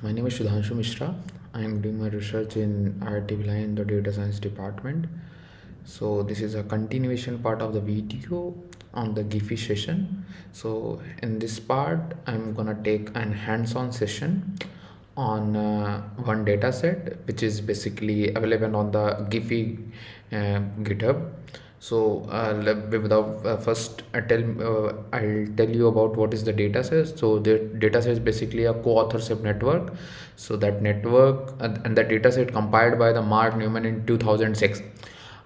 My name is Sudhanshu Mishra. I am doing my research in IIT Bhilai in the data science department. So this is a continuation part of the video on the Gephi session. So in this part, I'm gonna take an hands-on session on one data set, which is basically available on the Gephi GitHub. So without first I'll tell you about what is the data set. So the data set is basically a co-authorship network. So that network and the data set compiled by the Mark Newman in 2006.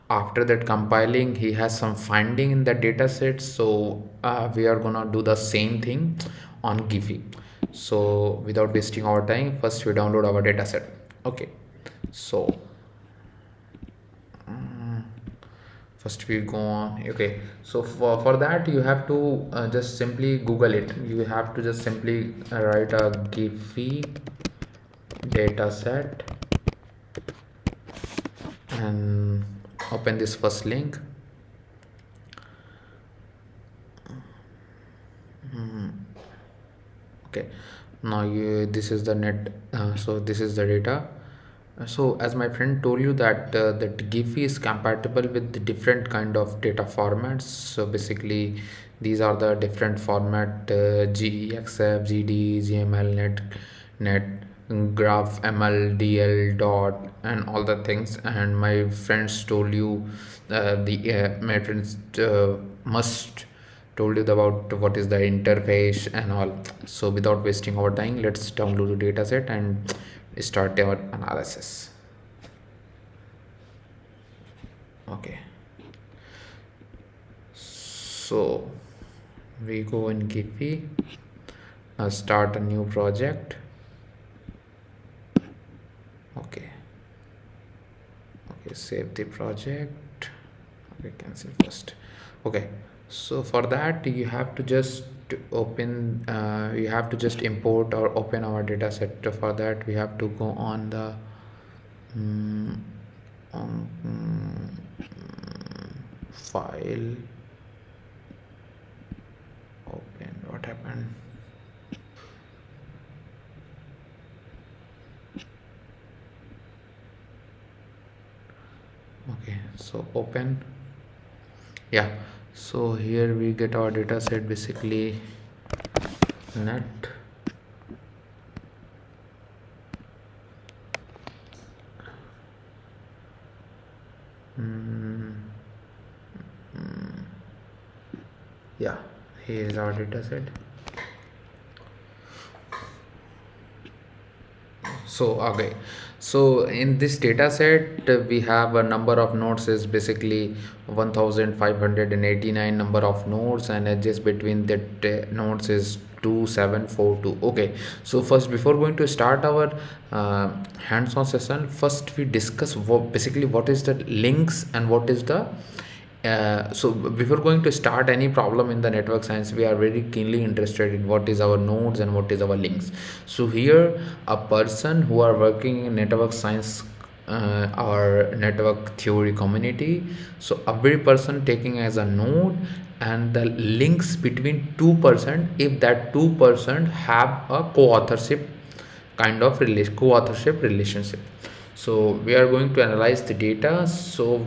After that compiling, he has some finding in the data set. So we are gonna do the same thing on Gephi. So without wasting our time, first we download our data set. Okay, so first we go on. Okay, so for that you have to just simply Google it. You have to just simply write a Gephi data set and open this first link. Okay, now this is the net. So this is the data. So as my friend told you that Gephi is compatible with the different kind of data formats. So basically these are the different format: GEXF, GD, GML, net, graph, ML, DL, dot, and all the things. And my friends told you my friends must told you about what is the interface and all. So without wasting our time, let's download the dataset and start our analysis. Okay, so we go in Gephi, start a new project. Okay, save the project. Okay, cancel first. Okay, so for that you have to just open you have to just import or open our data set. For that we have to go on the file, open. What happened? Okay, so open. Yeah, so here we get our data set, basically net yeah, here is our data set. So okay, so in this data set we have a number of nodes is basically 1589 number of nodes, and edges between the nodes is 2742. Okay, so first, before going to start our hands-on session, first we discuss basically what is the links and what is the so before going to start any problem in the network science, we are very keenly interested in what is our nodes and what is our links. So here a person who are working in network science or network theory community, so every person taking as a node and the links between two person, if that two person have a co-authorship kind of co-authorship relationship. So we are going to analyze the data. So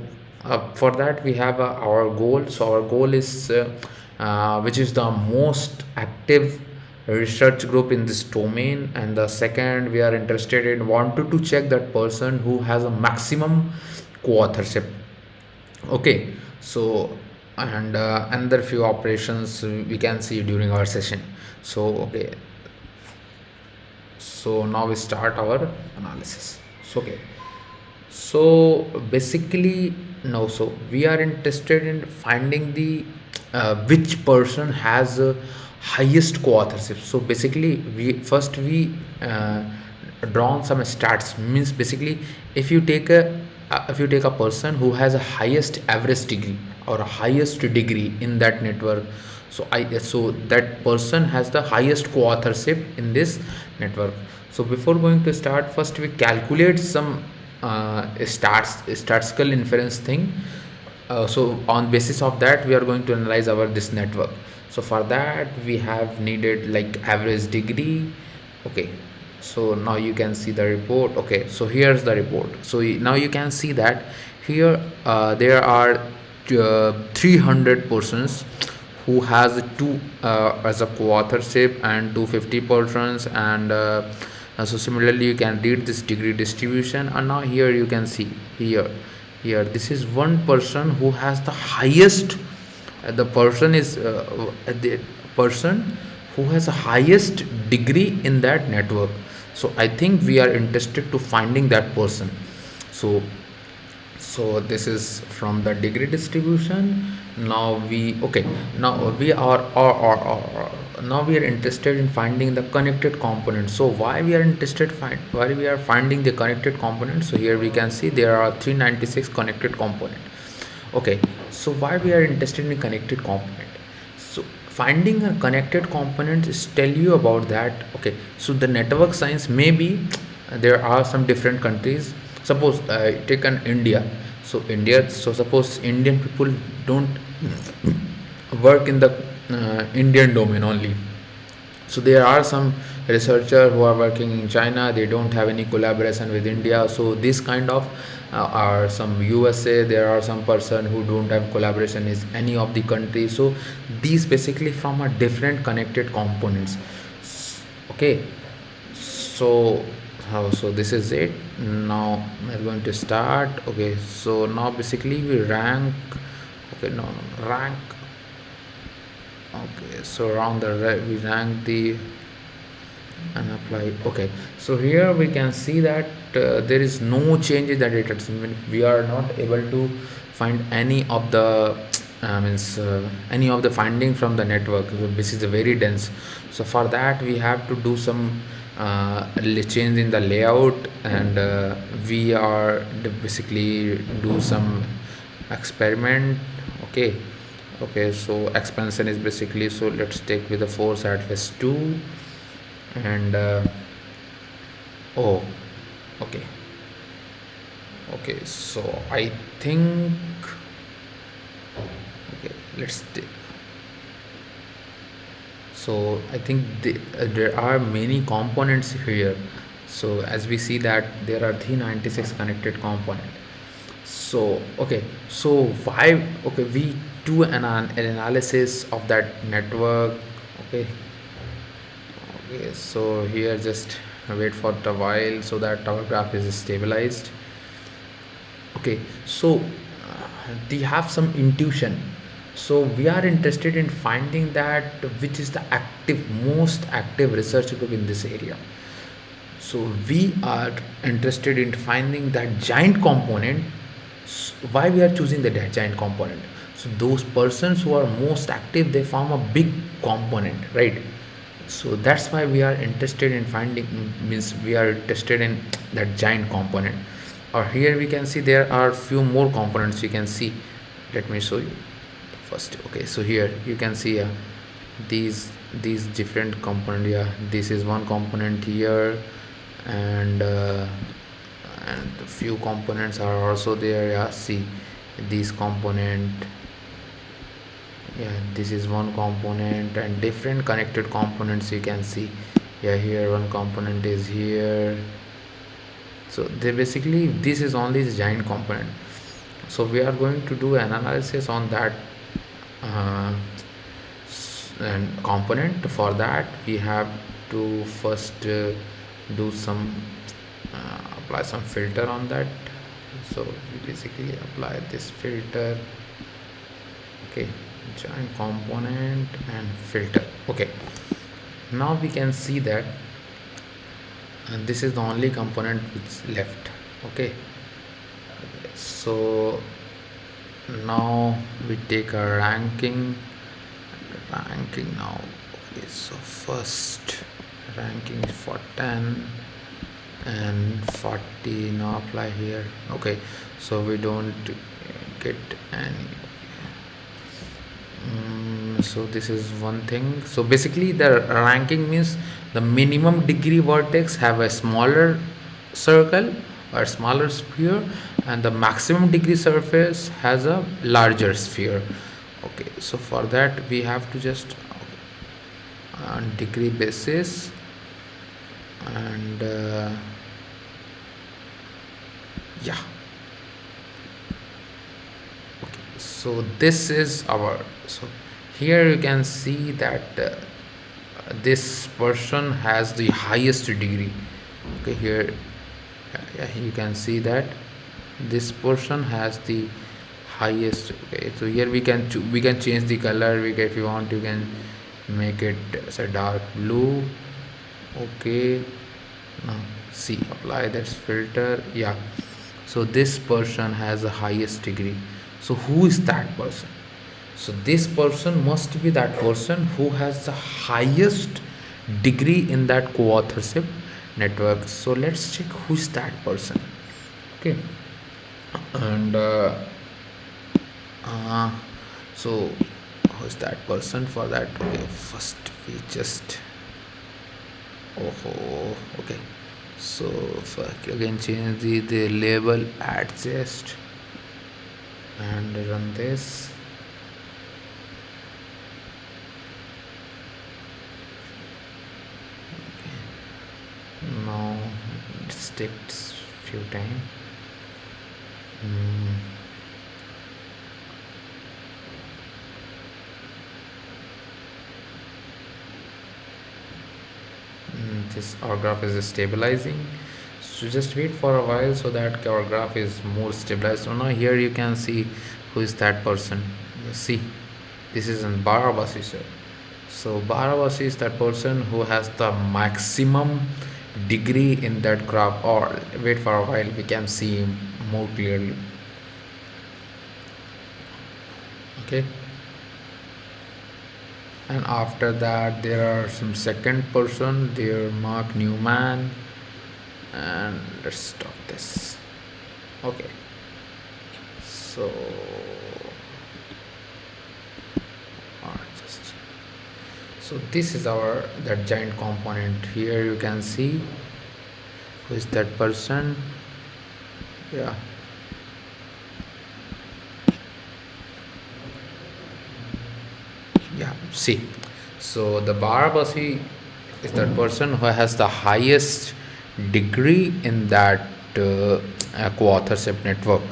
for that we have our goal. So our goal is which is the most active research group in this domain, and the second, we are interested in wanted to check that person who has a maximum co-authorship. Okay, so and another few operations we can see during our session. So okay, so now we start our analysis. So okay, so basically no, so we are interested in finding the which person has highest co-authorship. So basically we drawn some stats, means basically if you take a person who has a highest average degree or a highest degree in that network, so that person has the highest co-authorship in this network. So before going to start, first we calculate some statistical inference thing. So on basis of that we are going to analyze our this network. So for that we have needed like average degree. Okay, So now you can see the report. Okay, so here's the report. So now you can see that here there are 300 persons who has two as a co-authorship and 250 persons, and so similarly you can read this degree distribution. And now here you can see here this is one person who has the highest the person is the person who has the highest degree in that network. So I think we are interested to finding that person. So this is from the degree distribution. Now we okay, now we are or now we are interested in finding the connected components. So why we are interested why we are finding the connected components? So here we can see there are 396 connected component. Okay, so why we are interested in connected component? So finding a connected component is tell you about that. Okay, so the network science, maybe there are some different countries. Suppose take an India. So India, so suppose Indian people don't work in the Indian domain only. So there are some researchers who are working in China, they don't have any collaboration with India. So this kind of are some USA, there are some person who don't have collaboration is any of the country. So these basically from a different connected components. Okay, so so this is it. Now we're going to start. Okay, so now basically we rank. Okay, no, rank. Okay, so around we rank the and apply. Okay, so here we can see that there is no change in the data. We are not able to find any of the means any of the finding from the network. This is very dense. So for that we have to do some change in the layout, and we are basically do some experiment. Okay, so expansion is basically, so let's take with the force at least 2, and oh, okay, so I think, okay, so I think there are many components here. So as we see that there are 396 connected component. So okay, so why, okay, we do an analysis of that network. Okay, so here just wait for the while so that our graph is stabilized. Okay, so we have some intuition. So we are interested in finding that which is the most active research group in this area. So we are interested in finding that giant component. Why we are choosing the giant component? So those persons who are most active, they form a big component, right? So that's why we are interested in finding, means we are interested in that giant component. Or here we can see there are few more components you can see. Let me show you first. Okay, so here you can see these different component. Yeah, this is one component here, and a few components are also there. Yeah, see these component. Yeah, this is one component, and different connected components you can see. Yeah, here one component is here. So they basically, this is only the giant component. So we are going to do an analysis on that uh, and component. For that we have to first do some apply some filter on that. So we basically apply this filter. Okay, giant component and filter. Okay, now we can see that and this is the only component which left. Okay, so now we take a ranking now. Okay, so first ranking is for 10 and 40. Now apply here. Okay, so we don't get any. So this is one thing. So basically the ranking means the minimum degree vertex have a smaller circle or smaller sphere, and the maximum degree surface has a larger sphere. Okay, so for that we have to just on degree basis and yeah. So this is our, so here you can see that this person has the highest degree. Okay, here, yeah, you can see that this person has the highest. Okay, so here we can change the color. If you want, you can make it as a dark blue. Okay, now see, apply that filter. Yeah, so this person has the highest degree. So who is that person? So this person must be that person who has the highest degree in that co-authorship network. So let's check who is that person. Okay, and uh, so who is that person? For that, okay, first we just, oh, okay, so again change the label, adjust, and run this. Now it takes few time. This our graph is stabilizing, so just wait for a while so that our graph is more stabilized. So now here you can see who is that person. See, this is in Barabasi, sir. So Barabasi is that person who has the maximum degree in that graph. Or wait for a while, we can see him more clearly. Okay, and after that there are some second person there, Mark Newman, and let's stop this. Okay, so just, so this is our that giant component. Here you can see who is that person. Yeah, yeah, see, so the Barabasi is that person who has the highest degree in that co-authorship network.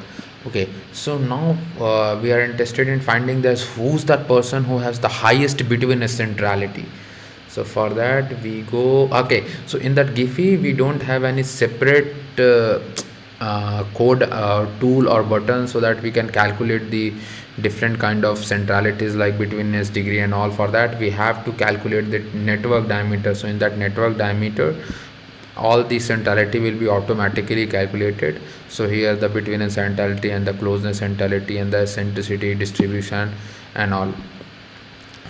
Okay, so now we are interested in finding this who's that person who has the highest between centrality. So for that we go, okay, so in that Gephi we don't have any separate code tool or button so that we can calculate the different kind of centralities like betweenness degree and all. For that we have to calculate the network diameter. So in that network diameter all the centrality will be automatically calculated. So here the betweenness centrality and the closeness centrality and the eccentricity distribution and all.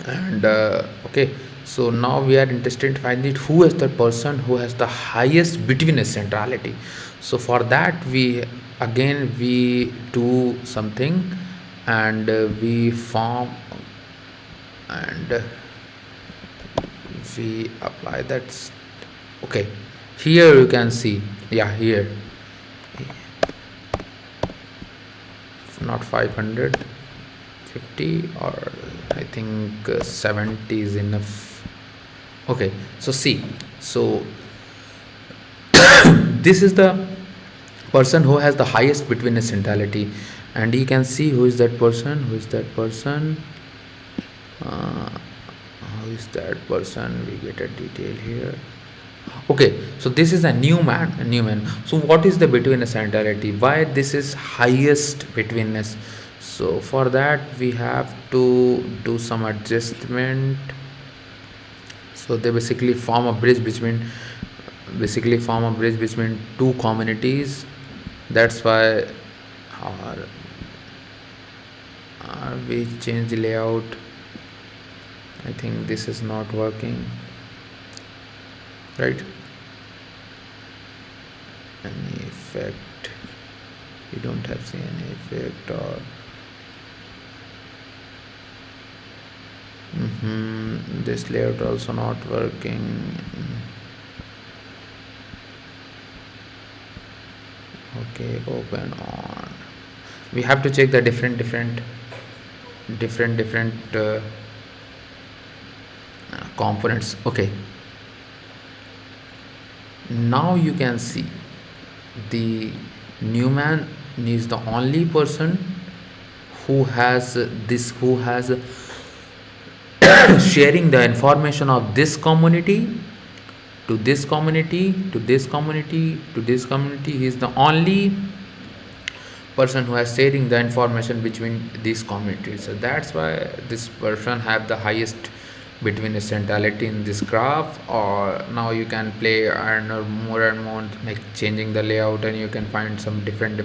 And okay, so now we are interested in finding who is the person who has the highest betweenness centrality. So for that we again we do something, and we form, and we apply that. Okay, here you can see, yeah, here not 550, or I think 70 is enough. Okay, so see, so this is the person who has the highest betweenness centrality, and you can see who is that person. Who is that person? Who is that person? We get a detail here. Okay, so this is a Newman. So what is the betweenness centrality? Why this is highest betweenness? So for that we have to do some adjustment. So they basically form a bridge between two communities. That's why we change the layout. I think this is not working, right? Any effect? You don't have seen any effect, or this layout also not working. Okay, open on. We have to check the different components. Okay, now you can see the Newman is the only person who has sharing the information of this community to this community to this community to this community. He is the only person who has sharing the information between these communities. So that's why this person have the highest between the centrality in this graph. Or now you can play and more like changing the layout, and you can find some different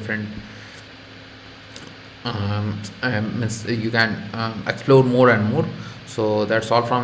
means you can explore more and more. So that's all from